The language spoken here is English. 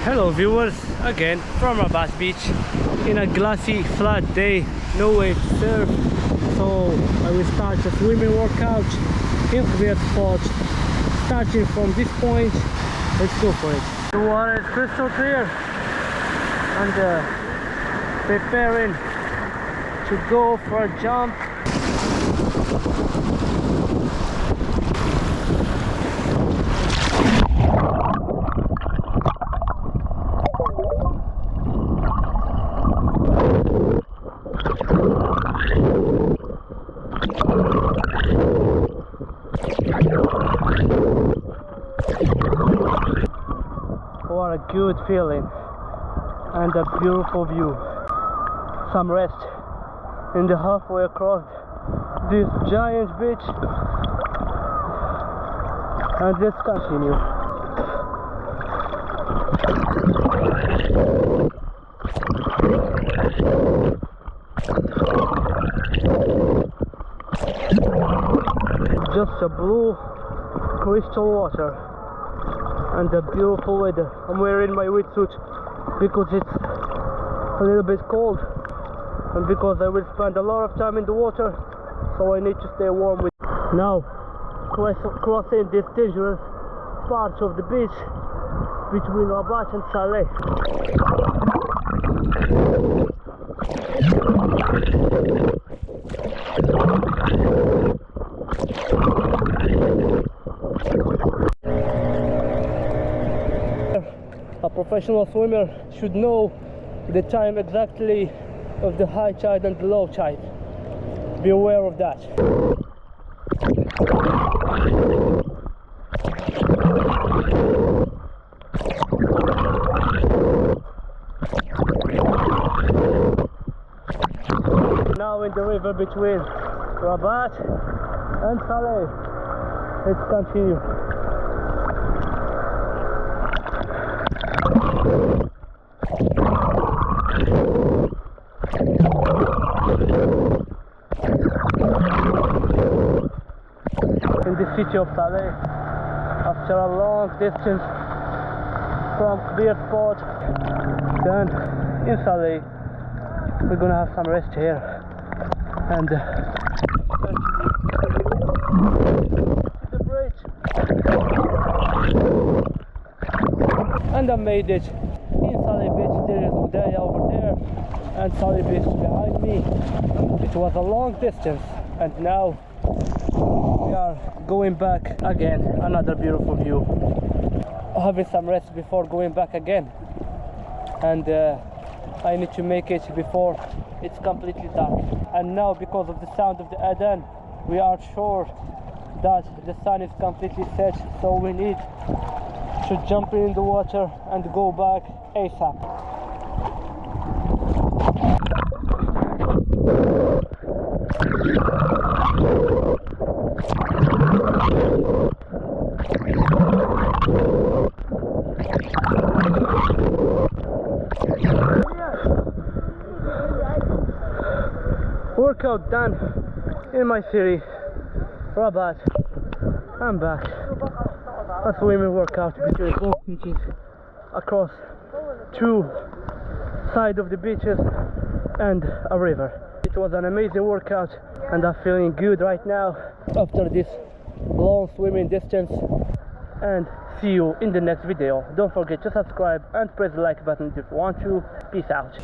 Hello viewers, again from Rabat Beach in a glassy flat day, no wave to surf. So I will start a swimming workout in the spot, starting from this point. Let's go for it. The water is crystal clear and preparing to go for a jump. What a good feeling and a beautiful view. Some rest in the halfway across this giant beach, and let's continue. Just a blue crystal water and a beautiful weather. I'm wearing my wetsuit because it's a little bit cold and because I will spend a lot of time in the water, so I need to stay warm. Now crossing this dangerous part of the beach between Rabat and Saleh. A professional swimmer should know the time exactly of the high tide and the low tide. Be aware of that. Now in the river between Rabat and Saleh. Let's continue. In the city of Saleh, after a long distance from clear spot, then in Saleh we're gonna have some rest here and the bridge, and I made it. In Saleh Beach there is Udaya over there and Saleh Beach behind me. It was a long distance and now we are going back again. Another beautiful view. Having some rest before going back again, and I need to make it before it's completely dark. And now because of the sound of the adhan, we are sure that the sun is completely set, so we need to jump in the water and go back ASAP. Workout done in my city, Rabat. I'm back. A swimming workout between both beaches across two sides of the beaches and a river. It was an amazing workout and I'm feeling good right now after this long swimming distance. And see you in the next video. Don't forget to subscribe and press the like button if you want to. Peace out.